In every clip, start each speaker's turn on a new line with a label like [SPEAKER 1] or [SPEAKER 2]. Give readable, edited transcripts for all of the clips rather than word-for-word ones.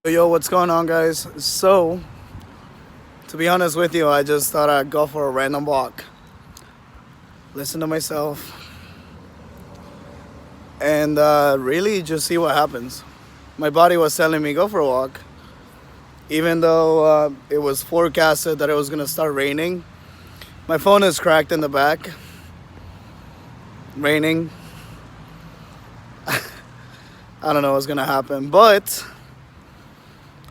[SPEAKER 1] Yo, what's going on, guys? So, to be honest with you, I just thought I'd go for a random walk, listen to myself, and really just see what happens. My body was telling me go for a walk, even though it was forecasted that it was gonna start raining. My phone is cracked in the back, raining. I don't know what's gonna happen, but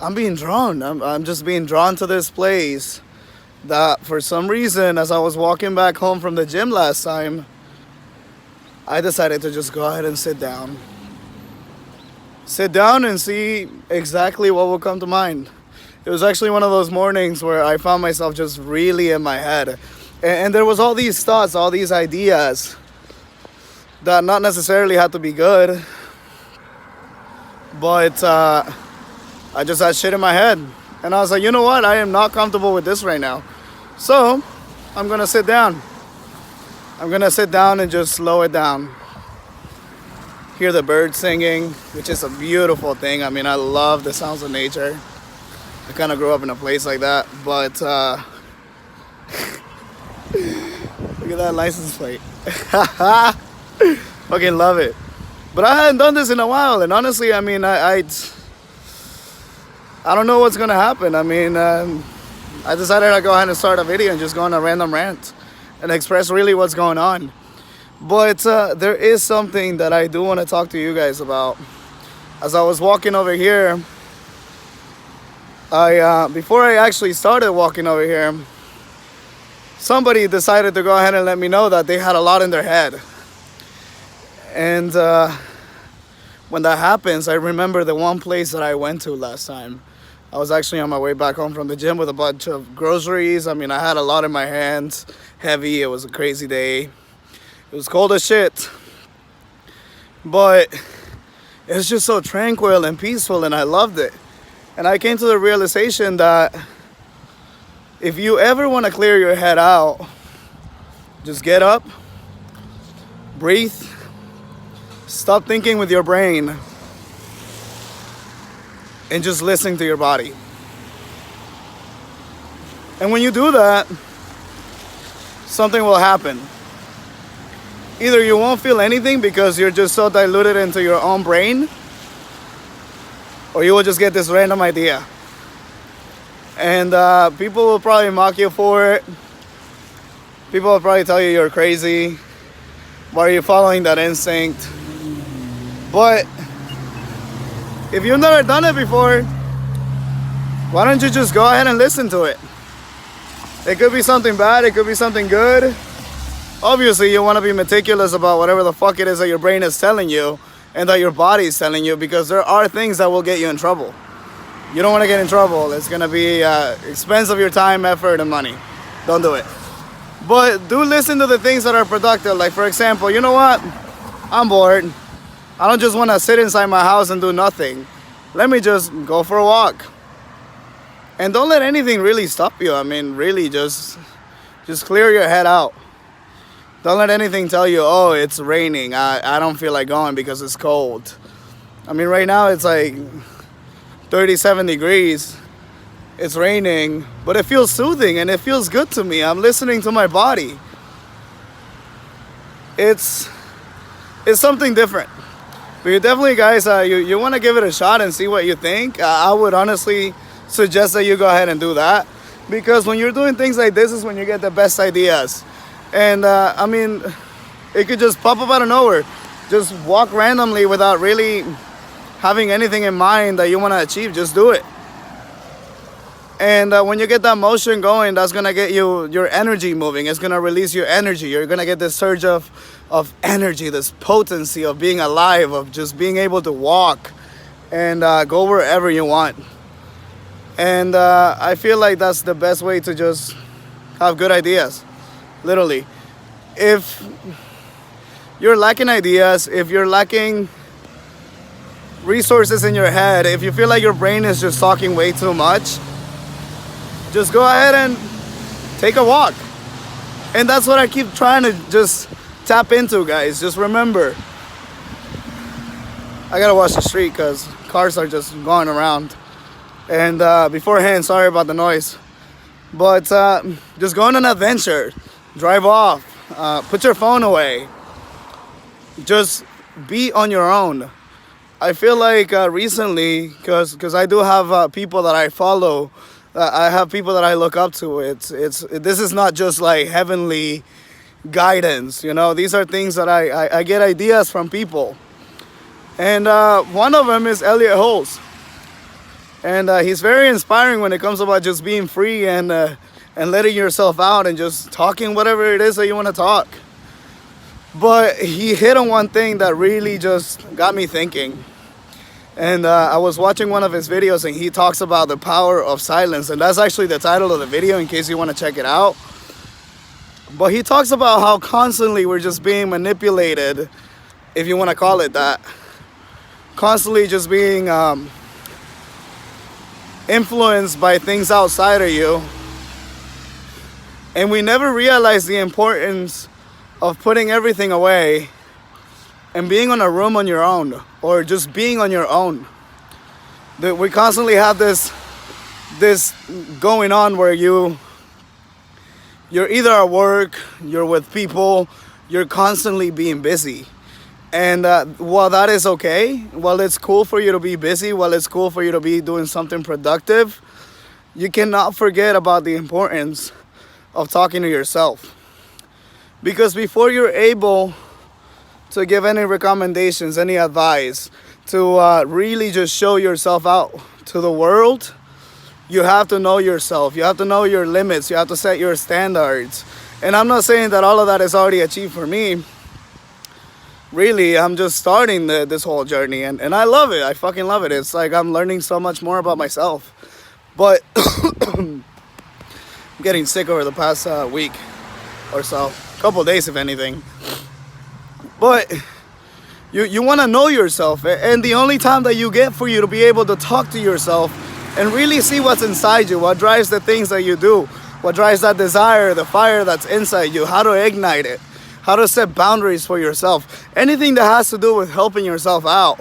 [SPEAKER 1] I'm being drawn. I'm just being drawn to this place that for some reason, as I was walking back home from the gym last time, I decided to just go ahead and sit down. Sit down and see exactly what will come to mind. It was actually one of those mornings where I found myself just really in my head. And there was all these thoughts, all these ideas that not necessarily had to be good, but I just had shit in my head. And I was like, you know what? I am not comfortable with this right now. So I'm going to sit down. I'm going to sit down and just slow it down. Hear the birds singing, which is a beautiful thing. I mean, I love the sounds of nature. I kind of grew up in a place like that. But look at that license plate. Fucking love it. But I hadn't done this in a while. And honestly, I mean, I don't know what's gonna happen. I mean, I decided to go ahead and start a video and just go on a random rant and express really what's going on. But there is something that I do want to talk to you guys about. As I was walking over here, before I actually started walking over here, somebody decided to go ahead and let me know that they had a lot in their head. And when that happens, I remember the one place that I went to last time. I was actually on my way back home from the gym with a bunch of groceries. I mean, I had a lot in my hands, heavy. It was a crazy day. It was cold as shit. But it was just so tranquil and peaceful, and I loved it. And I came to the realization that if you ever want to clear your head out, just get up, breathe, stop thinking with your brain, and just listen to your body. And when you do that, something will happen. Either you won't feel anything because you're just so diluted into your own brain, or you will just get this random idea. And people will probably mock you for it. People will probably tell you you're crazy. Why are you following that instinct? But if you've never done it before, why don't you just go ahead and listen to it? It could be something bad, it could be something good. Obviously, you want to be meticulous about whatever the fuck it is that your brain is telling you and that your body is telling you, because there are things that will get you in trouble. You don't want to get in trouble. It's going to be expense of your time, effort, and money. Don't do it. But do listen to the things that are productive. Like, for example, you know what? I'm bored. I don't just want to sit inside my house and do nothing. Let me just go for a walk. And don't let anything really stop you. I mean, really just clear your head out. Don't let anything tell you, oh, it's raining. I don't feel like going because it's cold. I mean, right now it's like 37 degrees. It's raining, but it feels soothing and it feels good to me. I'm listening to my body. It's something different. But you definitely, guys, you want to give it a shot and see what you think. I would honestly suggest that you go ahead and do that. Because when you're doing things like this is when you get the best ideas. And, I mean, it could just pop up out of nowhere. Just walk randomly without really having anything in mind that you want to achieve. Just do it. And when you get that motion going, that's going to get your energy moving. It's going to release your energy. You're going to get this surge of energy, this potency of being alive, of just being able to walk and go wherever you want. And I feel like that's the best way to just have good ideas, literally. If you're lacking ideas, if you're lacking resources in your head, if you feel like your brain is just talking way too much, just go ahead and take a walk. And that's what I keep trying to just tap into, guys. Just remember, I gotta watch the street because cars are just going around. And beforehand, sorry about the noise. But just go on an adventure. Drive off. Put your phone away. Just be on your own. I feel like recently, because I do have people that I follow, I have people that I look up to. This is not just like heavenly guidance, you know. These are things that I get ideas from people, and one of them is Elliot Holmes, and he's very inspiring when it comes about just being free and letting yourself out and just talking whatever it is that you want to talk. But he hit on one thing that really just got me thinking. And I was watching one of his videos, and he talks about the power of silence. And that's actually the title of the video in case you want to check it out. But he talks about how constantly we're just being manipulated, if you want to call it that. Constantly just being influenced by things outside of you. And we never realize the importance of putting everything away and being on a room on your own, or just being on your own. We constantly have this going on where you're either at work, you're with people, you're constantly being busy. And while that is okay, while it's cool for you to be busy, while it's cool for you to be doing something productive, you cannot forget about the importance of talking to yourself. Because before you're able to give any recommendations, any advice, to really just show yourself out to the world, you have to know yourself. You have to know your limits. You have to set your standards. And I'm not saying that all of that is already achieved for me. Really, I'm just starting this whole journey, and I love it. I fucking love it. It's like I'm learning so much more about myself. But I'm getting sick over the past week or so. Couple days, if anything. But you want to know yourself, and the only time that you get for you to be able to talk to yourself and really see what's inside you, what drives the things that you do, what drives that desire, the fire that's inside you, how to ignite it, how to set boundaries for yourself, anything that has to do with helping yourself out.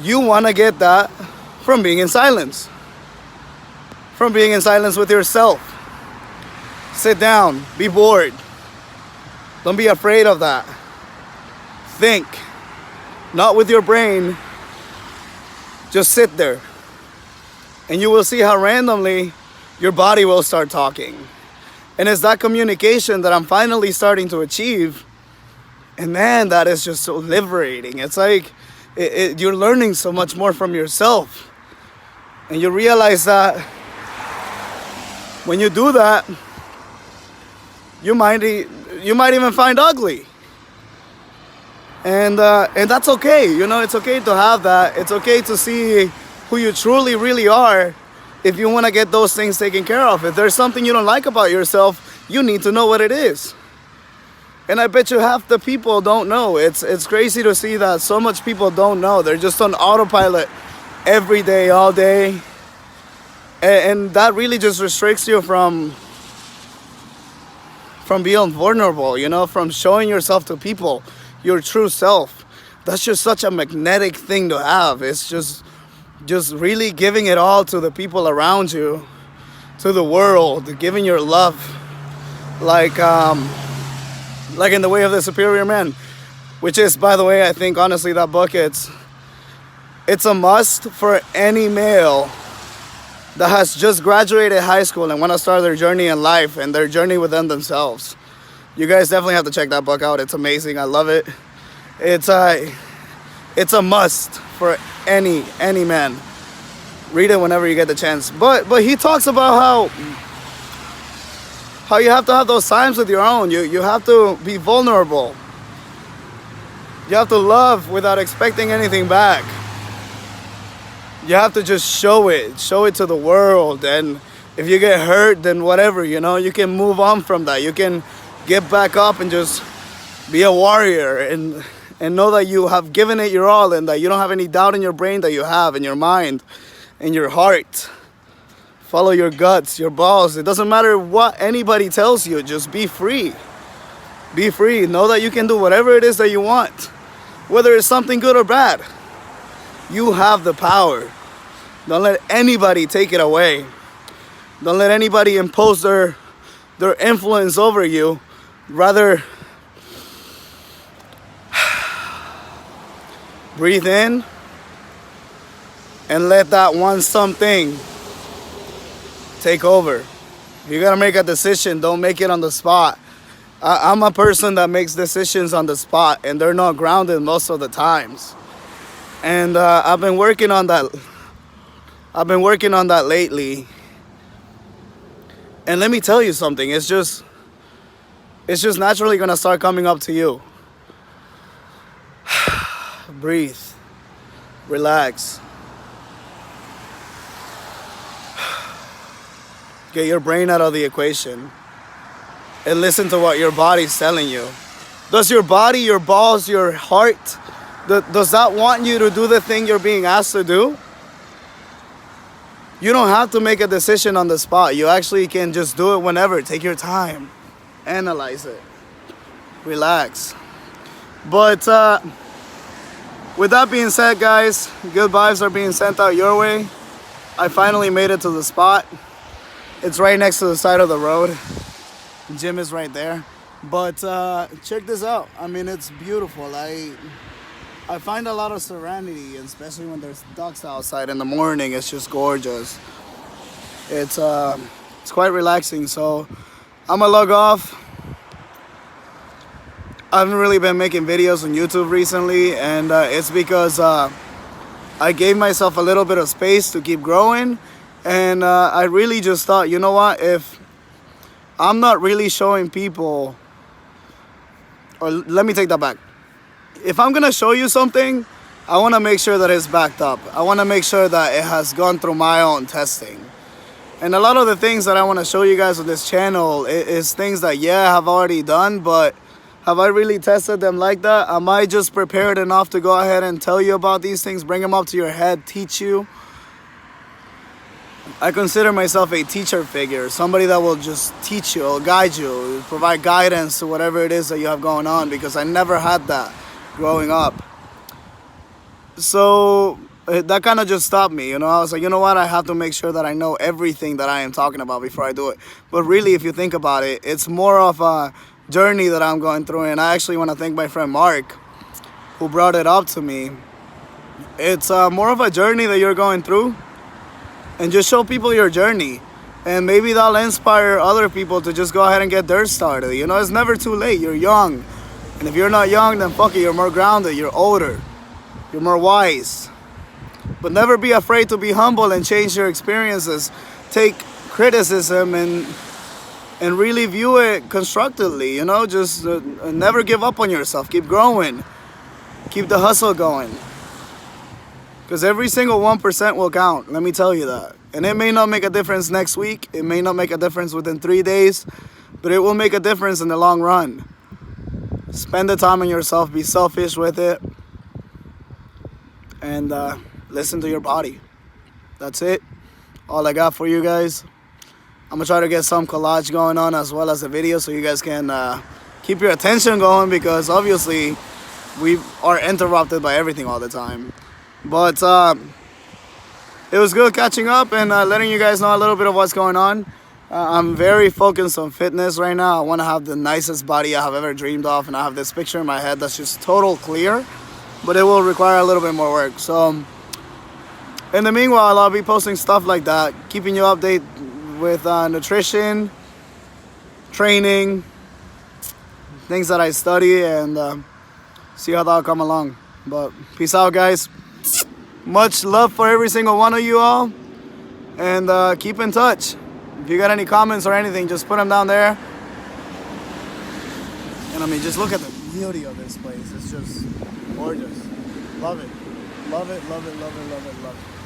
[SPEAKER 1] You want to get that from being in silence, from being in silence with yourself. Sit down, be bored. Don't be afraid of that. Think, not with your brain. Just sit there. And you will see how randomly your body will start talking. And it's that communication that I'm finally starting to achieve. And man, that is just so liberating. It's like you're learning so much more from yourself. And you realize that when you do that, you might even find ugly, and that's okay. You know, it's okay to have that. It's okay to see who you truly, really are. If you want to get those things taken care of, if there's something you don't like about yourself, you need to know what it is. And I bet you half the people don't know. It's crazy to see that so much people don't know. They're just on autopilot every day, all day, and that really just restricts you from being vulnerable, you know, from showing yourself to people, your true self. That's just such a magnetic thing to have. It's just really giving it all to the people around you, to the world, giving your love, like in The Way of the Superior Man, which is, by the way, I think honestly that book, it's a must for any male that has just graduated high school and want to start their journey in life and their journey within themselves. You guys definitely have to check that book out. It's amazing. I love it. It's a must for any man. Read it whenever you get the chance. But he talks about how you have to have those times with your own. You have to be vulnerable. You have to love without expecting anything back. You have to just show it to the world. And if you get hurt, then whatever, you know, you can move on from that. You can get back up and just be a warrior and know that you have given it your all, and that you don't have any doubt in your brain that you have, in your mind, in your heart. Follow your guts, your balls. It doesn't matter what anybody tells you. Just be free. Be free. Know that you can do whatever it is that you want, whether it's something good or bad. You have the power. Don't let anybody take it away. Don't let anybody impose their influence over you. Rather, breathe in and let that one something take over. If you gotta make a decision, don't make it on the spot. I'm a person that makes decisions on the spot, and they're not grounded most of the times. And I've been working on that. I've been working on that lately. And let me tell you something. It's just naturally gonna start coming up to you. Breathe. Relax. Get your brain out of the equation and listen to what your body's telling you. Does your body, your balls, your heart, does that want you to do the thing you're being asked to do? You don't have to make a decision on the spot. You actually can just do it whenever. Take your time. Analyze it. Relax. But with that being said, guys, good vibes are being sent out your way. I finally made it to the spot. It's right next to the side of the road. The gym is right there. But check this out. I mean, it's beautiful. I find a lot of serenity, especially when there's ducks outside in the morning. It's just gorgeous. It's quite relaxing. So I'm gonna log off. I haven't really been making videos on YouTube recently, and it's because I gave myself a little bit of space to keep growing. And I really just thought, you know what, if I'm not really showing people, or let me take that back. If I'm gonna show you something, I wanna make sure that it's backed up. I wanna make sure that it has gone through my own testing. And a lot of the things that I wanna show you guys on this channel is things that, yeah, I've already done, but have I really tested them like that? Am I just prepared enough to go ahead and tell you about these things, bring them up to your head, teach you? I consider myself a teacher figure, somebody that will just teach you, or guide you, provide guidance to whatever it is that you have going on, because I never had that growing up. So that kind of just stopped me, you know. I was like, you know what, I have to make sure that I know everything that I am talking about before I do it. But really, if you think about it, it's more of a journey that I'm going through, and I actually want to thank my friend Mark, who brought it up to me. It's more of a journey that you're going through, and just show people your journey, and maybe that'll inspire other people to just go ahead and get theirs started. You know, it's never too late. You're young, and if you're not young, then fuck it, you're more grounded, you're older, you're more wise. But never be afraid to be humble and change your experiences. Take criticism and really view it constructively, you know. Just never give up on yourself. Keep growing. Keep the hustle going. Because every single 1% will count, let me tell you that. And it may not make a difference next week. It may not make a difference within 3 days. But it will make a difference in the long run. Spend the time on yourself. Be selfish with it. And listen to your body. That's it. All I got for you guys. I'm going to try to get some collage going on as well as a video, so you guys can keep your attention going, because obviously we are interrupted by everything all the time. But it was good catching up and letting you guys know a little bit of what's going on. I'm very focused on fitness right now. I want to have the nicest body I have ever dreamed of, and I have this picture in my head that's just total clear, but it will require a little bit more work. So in the meanwhile, I'll be posting stuff like that, keeping you updated with nutrition, training, things that I study, and see how that'll come along. But peace out, guys. Much love for every single one of you all, and keep in touch. If you got any comments or anything, just put them down there. And I mean, just look at the beauty of this place. It's just gorgeous. Love it. Love it, love it, love it, love it, love it.